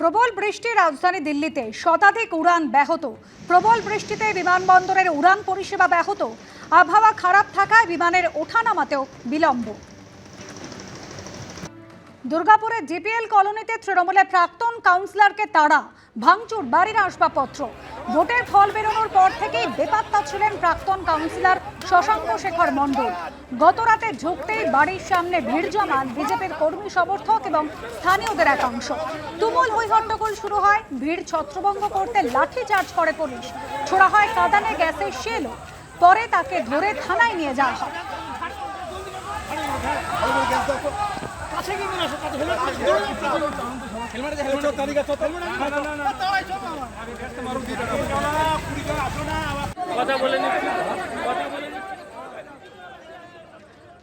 প্রবল বৃষ্টি রাজধানী দিল্লিতে শতাধিক উড়ান ব্যাহত। প্রবল বৃষ্টিতে বিমানবন্দরের উড়ান পরিষেবা ব্যাহত। আবহাওয়া খারাপ থাকায় বিমানের ওঠানামাতেও বিলম্ব। দুর্গাপুরে জিপিএল কলোনিতে তৃণমূলের প্রাক্তন কাউন্সিলরকে তাড়া, ভাঙচুর বাড়ির আসবাবপত্র। ভোটের ফল বেরোনোর পর থেকেই বেপাত্তা ছিলেন প্রাক্তন কাউন্সিলর শশাঙ্ক শেখর মণ্ডল। গত রাতে ঢুকতেই বাড়ির সামনে ভিড় জমান বিজেপির কর্মী সমর্থক এবং স্থানীয়দের একাংশ। তুমুল হইহট্টগোল শুরু হয়। ভিড় ছত্রভঙ্গ করতে লাঠি চার্জ করে পুলিশ। ছোড়া হয় কাঁদানে গ্যাসের শেলও। পরে তাকে ধরে থানায় নিয়ে যাওয়া হয়।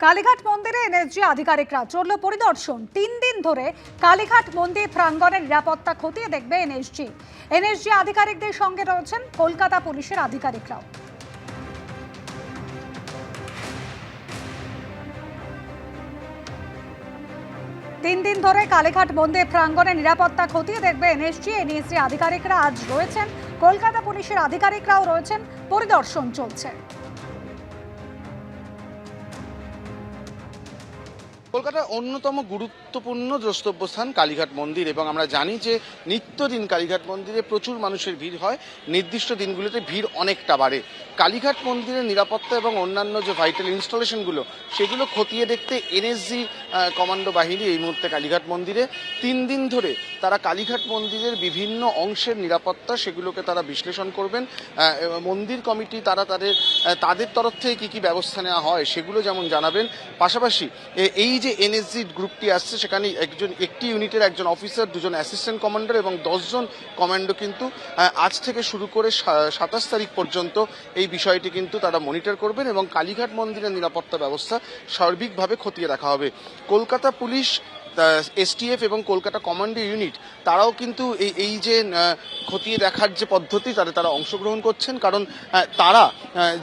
কালীঘাট মন্দিরে এনএসজি আধিকারিকরা চলল পরিদর্শন। 3 দিন ধরে কালীঘাট মন্দির প্রাঙ্গণের নিরাপত্তা খতিয়ে দেখবে এনএসজি আধিকারিকদের সঙ্গে রয়েছেন কলকাতা পুলিশের আধিকারিকরাও। 3 দিন ধরে কালীঘাট মন্দির প্রাঙ্গণে নিরাপত্তা খতিয়ে দেখবে এনএসজি আধিকারিকরা আজ রয়েছেন। কলকাতা পুলিশের আধিকারিকরাও রয়েছেন। পরিদর্শন চলছে। কলকাতার অন্যতম গুরুত্বপূর্ণ দ্রষ্টব্যস্থান কালীঘাট মন্দির, এবং আমরা জানি যে নিত্যদিন কালীঘাট মন্দিরে প্রচুর মানুষের ভিড় হয়। নির্দিষ্ট দিনগুলোতে ভিড় অনেকটা বাড়ে। কালীঘাট মন্দিরের নিরাপত্তা এবং অন্যান্য যে ভাইটাল ইনস্টলেশনগুলো সেগুলো খতিয়ে দেখতে এনএসজি কমান্ডো বাহিনী এই মুহূর্তে কালীঘাট মন্দিরে। 3 দিন ধরে তারা কালীঘাট মন্দিরের বিভিন্ন অংশের নিরাপত্তা সেগুলোকে তারা বিশ্লেষণ করবেন। মন্দির কমিটি তারা তাদের তরফ থেকে কী কী ব্যবস্থা নেওয়া হয় সেগুলো যেমন জানাবেন। পাশাপাশি এই যে এনএসজি গ্রুপটি আসছে সেখানে একটি ইউনিটের একজন অফিসার, 2 জন অ্যাসিস্ট্যান্ট কমান্ডার এবং 10 জন কমান্ডো কিন্তু আজ থেকে শুরু করে 27 তারিখ পর্যন্ত এই বিষয়টি কিন্তু তারা মনিটর করবেন এবং কালীঘাট মন্দিরের নিরাপত্তা ব্যবস্থা সার্বিকভাবে খতিয়ে দেখা হবে। কলকাতা পুলিশ, এসটিএফ এবং কলকাতা কমান্ডো ইউনিট তারাও কিন্তু এই যে খতিয়ে দেখার যে পদ্ধতি তারা অংশগ্রহণ করছেন। কারণ তারা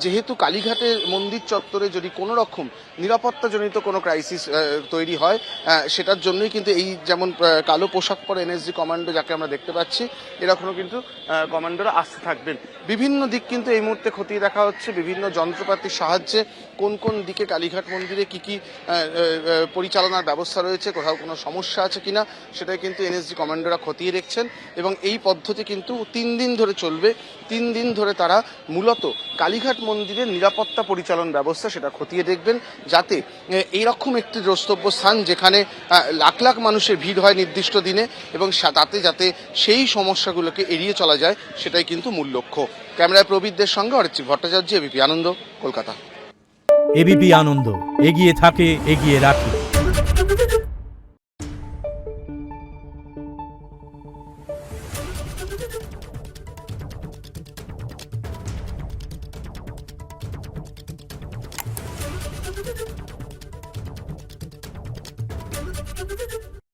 যেহেতু কালীঘাটের মন্দির চত্বরে যদি কোনো রকম নিরাপত্তাজনিত কোনো ক্রাইসিস তৈরি হয় সেটার জন্যই কিন্তু এই যেমন কালো পোশাক পরে এনএসজি কমান্ডো যাকে আমরা দেখতে পাচ্ছি এরকমও কিন্তু কমান্ডোরা আসতে থাকবেন। বিভিন্ন দিক কিন্তু এই মুহূর্তে খতিয়ে দেখা হচ্ছে। বিভিন্ন যন্ত্রপাতির সাহায্যে কোন কোন দিকে কালীঘাট মন্দিরে কি কি পরিচালনার ব্যবস্থা রয়েছে, কোথাও কোনো সমস্যা আছে কিনা সেটাই কিন্তু এনএসজি কমান্ডোরা খতিয়ে দেখছেন। এবং এই পদ্ধতি কিন্তু 3 দিন ধরে চলবে। 3 দিন ধরে তারা মূলত কালীঘাট মন্দিরের নিরাপত্তা পরিচালন ব্যবস্থা সেটা খতিয়ে দেখবেন, যাতে এইরকম একটি দ্রষ্টব্য স্থান যেখানে লাখ লাখ মানুষের ভিড় হয় নির্দিষ্ট দিনে এবং তাতে যাতে সেই সমস্যাগুলোকে এড়িয়ে চলা যায় সেটাই কিন্তু মূল লক্ষ্য। ক্যামেরায় প্রবীরদের সঙ্গে অরিত্রিক ভট্টাচার্য, এবিপি আনন্দ, কলকাতা। এবিপি আনন্দ, এগিয়ে থাকে, এগিয়ে রাখে।